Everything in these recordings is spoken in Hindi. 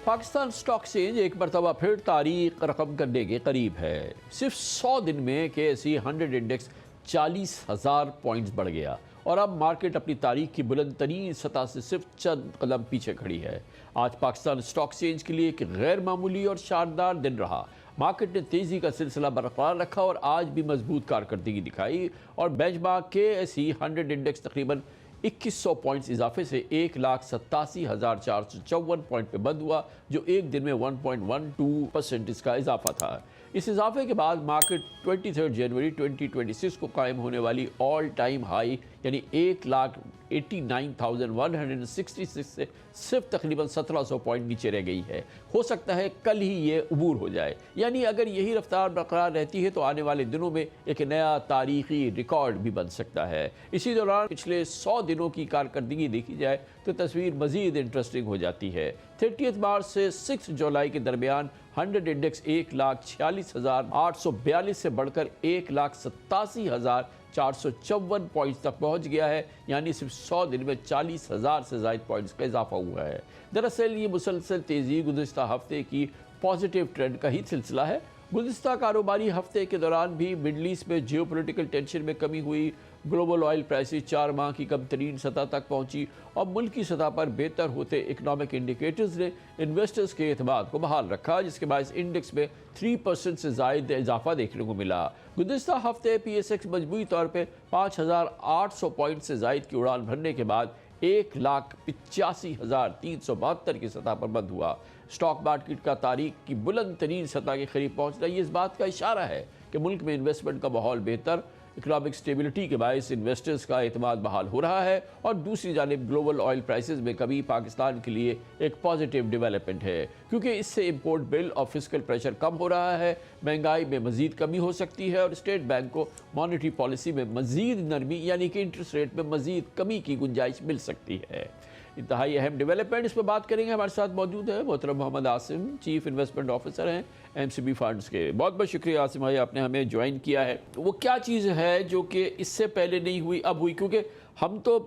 पाकिस्तान स्टॉक एक्सचेंज एक मरतबा फिर तारीख रकम करने के करीब है। सिर्फ 100 दिन में KSE 100 इंडेक्स 40,000 पॉइंट्स बढ़ गया और अब मार्केट अपनी तारीख की बुलंद तरीन सतह से सिर्फ चंद कदम पीछे खड़ी है। आज पाकिस्तान स्टॉक एक्सचेंज के लिए एक गैर मामूली और शानदार दिन रहा। मार्केट ने तेज़ी का सिलसिला बरकरार रखा और आज भी मजबूत कारकर्दगी दिखाई और बेंचमार्क KSE 100 इंडेक्स तकरीबन 2100 पॉइंट्स इजाफे से 1,87,454 पॉइंट पे बंद हुआ, जो एक दिन में 1.12% इसका इजाफा था। इस इजाफे के बाद मार्केट 23 जनवरी 2026 को कायम होने वाली ऑल टाइम हाई यानी 1,89,166 से सिर्फ तकरीबन 1700 पॉइंट नीचे रह गई है। हो सकता है कल ही ये अबूर हो जाए, यानी अगर यही रफ्तार बरकरार रहती है तो आने वाले दिनों में एक नया तारीखी रिकॉर्ड भी बन सकता है। इसी दौरान पिछले 100 दिनों की कारकर्दगी देखी जाए तो तस्वीर मजीद इंटरेस्टिंग हो जाती है। 30 मार्च से 6 जुलाई के दरमियान 100 इंडेक्स 1,46,842 से बढ़कर 1,87,454 पॉइंट्स तक पहुंच गया है, यानी सिर्फ 100 दिन में 40,000 से ज़ायद पॉइंट्स का इजाफा हुआ है। दरअसल ये मुसलसल तेज़ी गुज़िश्ता हफ्ते की पॉजिटिव ट्रेंड का ही सिलसिला है। गुज़िश्ता कारोबारी हफ्ते के दौरान भी मिडल ईस्ट में जियोपॉलिटिकल टेंशन में कमी हुई, ग्लोबल ऑयल प्राइसेस 4 माह की कम तरीन सतह तक पहुंची और मुल्क की सतह पर बेहतर होते इकनॉमिक इंडिकेटर्स ने इन्वेस्टर्स के एतमाद को बहाल रखा, जिसके बाद इंडेक्स में 3% से ज़ायद इजाफा देखने को मिला। गुज़िश्ता हफ्ते PSX मजबूरी तौर पर 5,800 पॉइंट से ज़ायद की उड़ान भरने के बाद 1,85,372 की सतह पर बंद हुआ। स्टॉक मार्केट का तारीख की बुलंद तरीन सतह के करीब पहुँचना ये इस बात का इशारा है कि मुल्क में इन्वेस्टमेंट का माहौल बेहतर, इकोनॉमिक स्टेबिलिटी के बायस इन्वेस्टर्स का एतमाद बहाल हो रहा है और दूसरी जानिब ग्लोबल ऑयल प्राइसेस में कमी पाकिस्तान के लिए एक पॉजिटिव डेवलपमेंट है, क्योंकि इससे इंपोर्ट बिल और फिस्कल प्रेशर कम हो रहा है, महंगाई में मजीद कमी हो सकती है और स्टेट बैंक को मॉनेटरी पॉलिसी में मजीद नरमी यानी कि इंटरेस्ट रेट में मजीद कमी की गुंजाइश मिल सकती है। इंतहाई अहम डेवलपमेंट इस पर बात करेंगे। हमारे साथ मौजूद है मोहतरम Mohammad Asim, chief investment officer हैं MCB फंड्स के। बहुत बहुत शुक्रिया आसिम भाई, आपने हमें ज्वाइन किया है। वो क्या चीज़ है जो कि इससे पहले नहीं हुई अब हुई, क्योंकि हम तो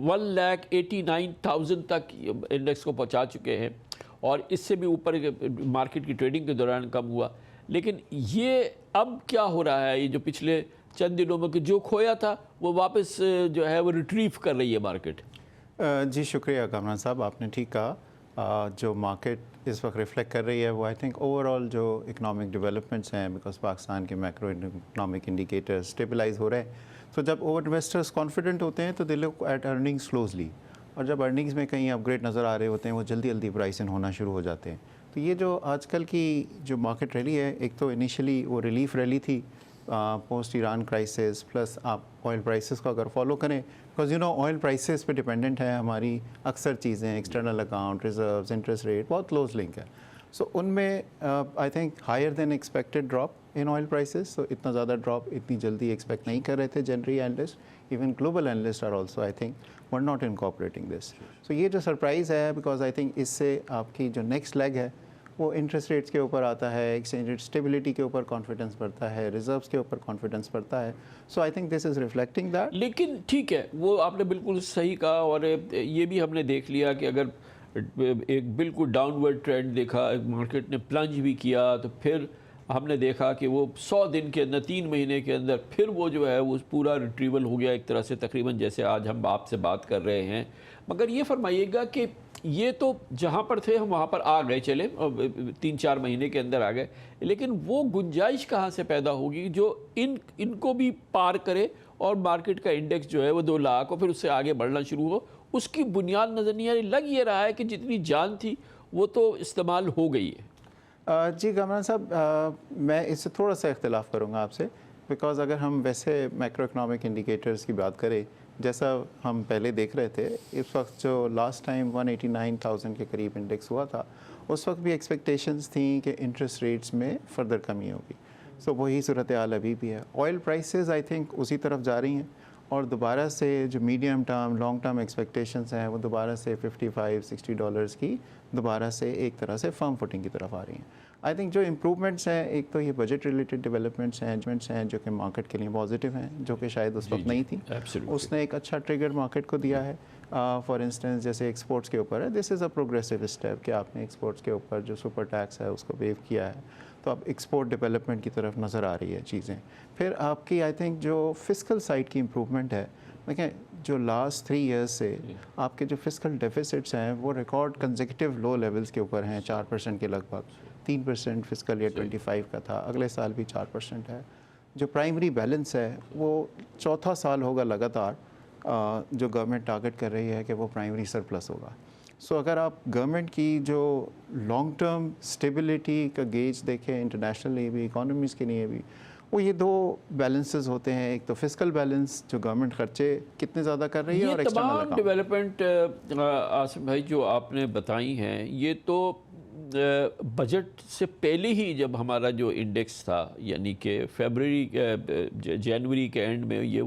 1,89,000 तक इंडेक्स को पहुंचा चुके हैं और इससे भी ऊपर मार्केट की ट्रेडिंग के दौरान कम हुआ, लेकिन ये अब क्या हो रहा है? ये जो पिछले चंद दिनों में जो खोया था वो वापस जो है वो रिट्रीव कर रही है मार्केट। जी शुक्रिया कामरान साहब, आपने ठीक कहा। जो मार्केट इस वक्त रिफ्लेक्ट कर रही है वो आई थिंक ओवरऑल जो इकोनॉमिक डेवलपमेंट्स हैं, बिकॉज पाकिस्तान के मैक्रो इकोनॉमिक इंडिकेटर्स स्टेबलाइज हो रहे हैं। तो जब ओवर इन्वेस्टर्स कॉन्फिडेंट होते हैं तो they look at earnings closely, और जब अर्निंग्स में कहीं अपग्रेड नज़र आ रहे होते हैं वो जल्दी जल्दी प्राइस इन होना शुरू हो जाते हैं। तो ये जो आजकल की जो मार्केट रैली है, एक तो इनिशियली वो रिलीफ रैली थी पोस्ट ईरान क्राइसिस, प्लस आप ऑयल प्राइसेस को अगर फॉलो करें, because you know oil prices पे डिपेंडेंट है हमारी अक्सर चीज़ें, external account, reserves, interest rate, बहुत क्लोज लिंक है। सो उनमें I think higher than expected drop in oil prices. तो इतना ज़्यादा ड्रॉप इतनी जल्दी एक्सपेक्ट नहीं कर रहे थे generally analyst, even global analyst are also I think were not incorporating this. So ये जो सरप्राइज़ है, बिकॉज आई थिंक इससे आपकी जो नेक्स्ट लेग है वो इंटरेस्ट रेट्स के ऊपर आता है, एक्सचेंज रेट स्टेबिलिटी के ऊपर कॉन्फिडेंस बढ़ता है, रिजर्व्स के ऊपर कॉन्फिडेंस बढ़ता है। So I think this is reflecting that. लेकिन ठीक है, वो आपने बिल्कुल सही कहा और ये भी हमने देख लिया कि अगर एक बिल्कुल डाउनवर्ड ट्रेंड देखा, मार्केट ने प्लंज भी किया, तो फिर हमने देखा कि वो 100 दिन के अंदर, 3 महीने के अंदर फिर वो जो है वो पूरा रिट्रीवल हो गया एक तरह से, तकरीबन जैसे आज हम आपसे बात कर रहे हैं। मगर ये फरमाइएगा कि ये तो जहाँ पर थे हम वहाँ पर आ गए, चले 3-4 महीने के अंदर आ गए, लेकिन वो गुंजाइश कहाँ से पैदा होगी जो इनको भी पार करे और मार्केट का इंडेक्स जो है वो 2 लाख और फिर उससे आगे बढ़ना शुरू हो? उसकी बुनियाद नज़र नहीं आ रही। लग ये रहा है कि जितनी जान थी वो तो इस्तेमाल हो गई है। जी कामरान साहब, मैं इससे थोड़ा सा इख्तिलाफ़ करूँगा आपसे, बिकॉज़ अगर हम वैसे मैक्रो इकनॉमिक इंडिकेटर्स की बात करें, जैसा हम पहले देख रहे थे, इस वक्त जो लास्ट टाइम 189,000 के करीब इंडेक्स हुआ था, उस वक्त भी एक्सपेक्टेशंस थी कि इंटरेस्ट रेट्स में फ़र्दर कमी होगी। सो वही सूरत हाल अभी भी है। ऑयल प्राइसेस आई थिंक उसी तरफ जा रही हैं और दोबारा से जो medium term long term expectations हैं वो दोबारा से $55-60 की दोबारा से एक तरह से फर्म फुटिंग की तरफ आ रही हैं। आई थिंक जो इम्प्रूवमेंट्स हैं, एक तो ये बजट रिलेटेड डेवलपमेंट्स हैं जो कि मार्केट के लिए पॉजिटिव हैं, जो कि शायद उस वक्त नहीं थी। उसने एक अच्छा ट्रिगर मार्केट को दिया है। फॉर इंस्टेंस जैसे एक्सपोर्ट्स के ऊपर है, this is a progressive step कि आपने एक्सपोर्ट्स के ऊपर जो सुपर टैक्स है उसको वेव किया है, तो अब एक्सपोर्ट डेवलपमेंट की तरफ नज़र आ रही है चीज़ें। फिर आपकी आई थिंक जो फिस्कल साइड की इम्प्रूवमेंट है, देखें जो लास्ट 3 ईयर्स से आपके जो फिस्कल डेफिसिट्स हैं वो रिकॉर्ड कंसेक्यूटिव लो लेवल्स के ऊपर हैं, 4% के लगभग, 3% फिस्कल ईयर 25 का था, अगले साल भी 4% है। जो प्राइमरी बैलेंस है वो चौथा साल होगा लगातार जो गवर्नमेंट टारगेट कर रही है कि वो प्राइमरी सरप्लस होगा। सो अगर आप गवर्नमेंट की जो लॉन्ग टर्म स्टेबिलिटी का गेज देखें इंटरनेशनली भी, इकोनॉमीज़ के लिए भी, वो ये दो बैलेंसेस होते हैं। एक तो फिस्कल बैलेंस जो गवर्नमेंट खर्चे कितने ज़्यादा कर रही है, और ये एक्सटर्नल तमाम अकाउंट। डेवलपमेंट आसिफ भाई जो आपने बताई हैं, ये तो बजट से पहले ही जब हमारा जो इंडेक्स था, यानी कि जनवरी के एंड में ये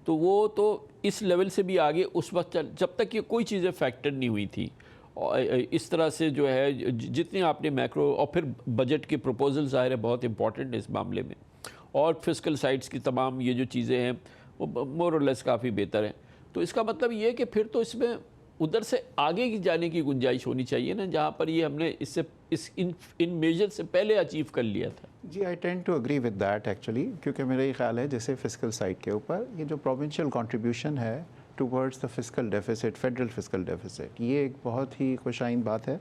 वो तो इस लेवल से भी आगे उस वक्त जब तक ये कोई चीज़ें फैक्टर नहीं हुई थी। और इस तरह से जो है जितने आपने मैक्रो और फिर बजट के प्रपोजल ज़ाहिर है बहुत इंपॉर्टेंट है इस मामले में, और फिस्कल साइड्स की तमाम ये जो चीज़ें हैं वो मोर और लेस काफ़ी बेहतर हैं। तो इसका मतलब ये है कि फिर तो इसमें उधर से आगे की जाने की गुंजाइश होनी चाहिए ना, जहाँ पर ये हमने इससे इन मेजर से पहले अचीव कर लिया था। जी, I tend to agree with that actually, क्योंकि मेरा ये ख्याल है जैसे फिस्कल साइड के ऊपर ये जो प्रोविंशियल कंट्रीब्यूशन है towards the fiscal deficit, federal fiscal deficit, ये एक बहुत ही खुशाइन बात है,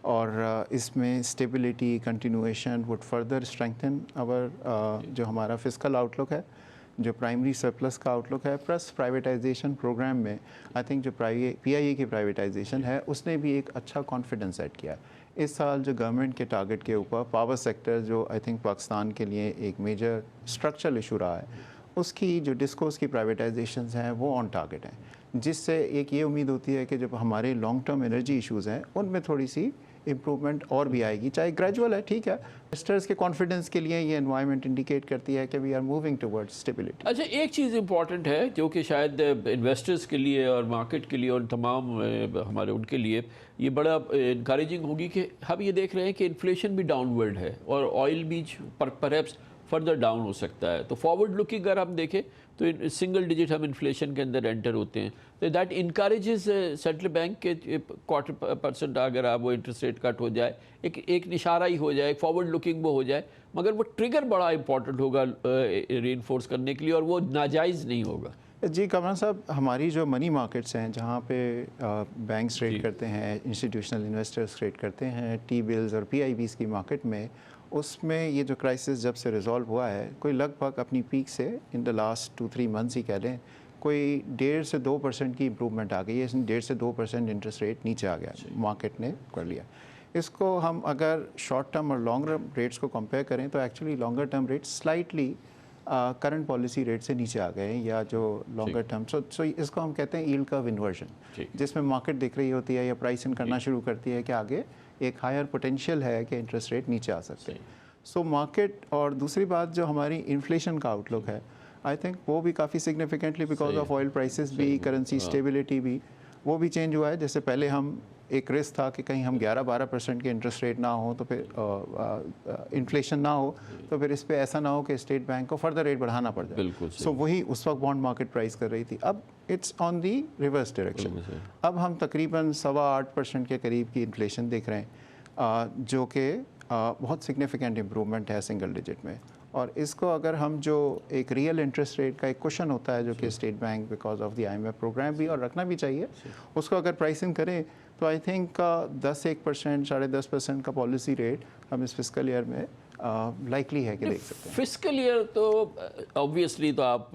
और इसमें stability continuation would further strengthen our जो हमारा फिस्कल आउटलुक है, जो प्राइमरी सरप्लस का आउटलुक है, प्लस प्राइवेटाइजेशन प्रोग्राम में आई थिंक जो PIA की प्राइवेटाइजेशन है उसने भी एक अच्छा कॉन्फिडेंस सेट किया। इस साल जो गवर्नमेंट के टारगेट के ऊपर पावर सेक्टर जो आई थिंक पाकिस्तान के लिए एक मेजर स्ट्रक्चरल इशू रहा है, उसकी जो डिस्कोर्स की प्राइवेटाइजेशंस हैं वो ऑन टारगेट हैं, जिससे एक ये उम्मीद होती है कि जब हमारे लॉन्ग टर्म एनर्जी इश्यूज़ हैं उनमें थोड़ी सी इम्प्रूवमेंट और भी आएगी, चाहे ग्रेजुअल है, ठीक है। इन्वेस्टर्स के कॉन्फिडेंस के लिए ये एनवायरनमेंट इंडिकेट करती है कि we are moving towards stability. अच्छा, एक चीज़ इंपॉर्टेंट है जो कि शायद इन्वेस्टर्स के लिए और मार्केट के लिए और तमाम हमारे उनके लिए ये बड़ा इनकरेजिंग होगी कि हम ये देख रहे हैं कि इन्फ्लेशन भी डाउनवर्ड है और ऑयल भी परहैप्स फर्दर डाउन हो सकता है। तो फॉरवर्ड लुकिंग अगर हम देखें तो सिंगल डिजिट हम इन्फ्लेशन के अंदर एंटर होते हैं, तो दैट इनकरेजेस सेंट्रल बैंक के 0.25% अगर आप वो इंटरेस्ट रेट कट हो जाए, एक निशारा ही हो जाए, फॉरवर्ड लुकिंग वो हो जाए, मगर वो ट्रिगर बड़ा इंपॉर्टेंट होगा रीइंफोर्स करने के लिए, और वो नाजायज़ नहीं होगा। जी कमरान साहब, हमारी जो मनी मार्केट्स हैं जहाँ पे बैंक्स ट्रेड करते हैं, इंस्टीट्यूशनल इन्वेस्टर्स ट्रेड करते हैं टी बिल्स और PIBs की मार्केट में, उसमें ये जो क्राइसिस जब से रिजॉल्व हुआ है, कोई लगभग अपनी पीक से इन द लास्ट 2-3 मंथ्स ही कह लें, कोई 1.5 से 2% की इम्प्रूवमेंट आ गई है। 1.5 से 2% इंटरेस्ट रेट नीचे आ गया, मार्केट ने कर लिया। इसको हम अगर शॉर्ट टर्म और लॉन्ग टर्म रेट्स को कंपेयर करें तो actually longer term rate slightly current policy rate से नीचे आ गए हैं, या जो लॉन्गर टर्म, सो इसको हम कहते हैं यील्ड कर्व इन्वर्जन, जिसमें मार्केट दिख रही होती है या प्राइस इन करना शुरू करती है कि आगे एक हायर पोटेंशियल है कि इंटरेस्ट रेट नीचे आ सकते हैं। सो मार्केट, और दूसरी बात जो हमारी इन्फ्लेशन का आउटलुक है, आई थिंक वो भी काफ़ी significantly because of oil prices भी, करेंसी स्टेबिलिटी भी, वो भी चेंज हुआ है। जैसे पहले हम एक रिस्क था कि कहीं हम 11-12% के इंटरेस्ट रेट ना हो तो फिर इन्फ्लेशन ना हो, तो फिर इस पर ऐसा ना हो कि स्टेट बैंक को फर्दर रेट बढ़ाना पड़ जाए। बिल्कुल सो वही उस वक्त बॉन्ड मार्केट प्राइस कर रही थी। अब it's on the reverse direction, अब हम तकरीबन 8.25% के करीब की इन्फ्लेशन देख रहे हैं, जो कि बहुत सिग्निफिकेंट इम्प्रूवमेंट है सिंगल डिजिट में। और इसको अगर हम जो एक रियल इंटरेस्ट रेट का एक क्वेश्चन होता है जो कि state bank because of the IMF programme भी, और रखना भी चाहिए, उसको अगर प्राइसिंग करें तो आई थिंक 10-1%, 10.5% का पॉलिसी रेट हम इस फिस्कल ईयर में लाइकली है कि देख सकते हैं। फिस्कल ईयर तो ऑब्वियसली तो आप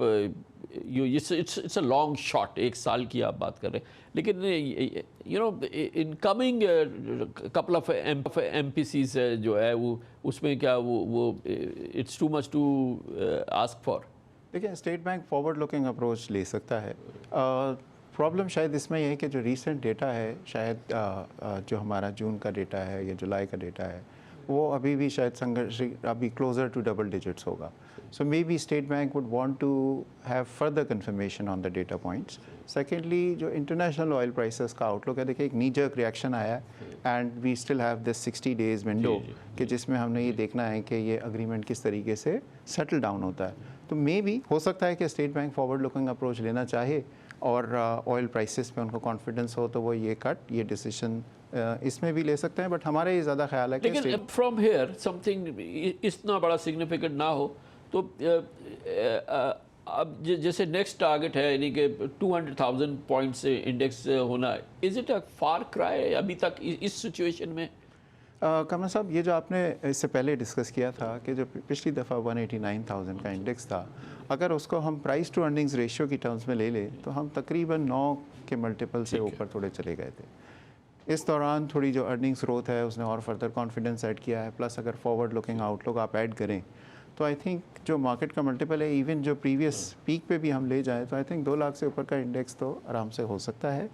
इट्स अ लॉन्ग शॉट, एक साल की आप बात कर रहे हैं, लेकिन you know in coming couple of MPCs जो है वो उसमें क्या वो it's too much to ask for. देखिए, state bank forward looking approach ले सकता है। प्रॉब्लम शायद इसमें यह है कि जो रीसेंट डेटा है, शायद जो हमारा जून का डेटा है या जुलाई का डेटा है, वो अभी भी शायद संघर्ष अभी क्लोजर टू डबल डिजिट्स होगा। So maybe state bank would want to have further confirmation on the data points. Secondly, जो इंटरनेशनल ऑयल प्राइसेस का आउटलुक है, देखिए एक नी जर्क रिएक्शन आया है, and we still have this 60 days window कि जिसमें हमने ये देखना है कि ये अग्रीमेंट किस तरीके से सेटल डाउन होता है। तो मे बी हो सकता है कि state bank forward looking approach लेना चाहे, और ऑयल प्राइसेस पे उनको कॉन्फिडेंस हो तो वो ये कट ये डिसीजन इसमें भी ले सकते हैं, बट हमारा ये ज़्यादा ख्याल है कि लेकिन फ्रॉम हेयर समथिंग इतना बड़ा सिग्निफिकेंट ना हो तो अब जैसे नेक्स्ट टारगेट है यानी कि 200,000 पॉइंट्स से इंडेक्स होना, is it a far cry अभी तक इस सिचुएशन में? कमर साहब, ये जो आपने इससे पहले डिस्कस किया था कि जो पिछली दफ़ा 189,000 का इंडेक्स था, अगर उसको हम प्राइस टू अर्निंग्स रेशियो की टर्म्स में ले लें तो हम तकरीबन 9 के मल्टीपल से ऊपर थोड़े चले गए थे। इस दौरान थोड़ी जो अर्निंग्स ग्रोथ है उसने और फर्दर कॉन्फिडेंस ऐड किया है, प्लस अगर फॉरवर्ड लुकिंग आउटलुक आप ऐड करें तो आई थिंक जो मार्केट का मल्टीपल है, इवन जो प्रीवियस पीक पे भी हम ले जाएं तो आई थिंक 2 लाख से ऊपर का इंडेक्स तो आराम से हो सकता है।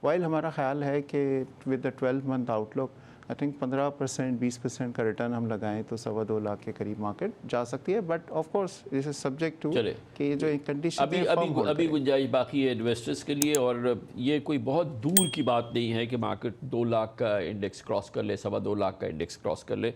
वाइल हमारा ख्याल है कि with the 12 month outlook I think 15% 20% का रिटर्न हम लगाएं तो 2.25 लाख के करीब मार्केट जा सकती है, but of course this is subject to कि ये जो एक कंडीशन अभी गुंजाइश बाकी है इन्वेस्टर्स के लिए, और ये कोई बहुत दूर की बात नहीं है कि मार्केट 2 लाख का इंडेक्स क्रॉस कर ले, 2.25 लाख का इंडेक्स क्रॉस कर ले।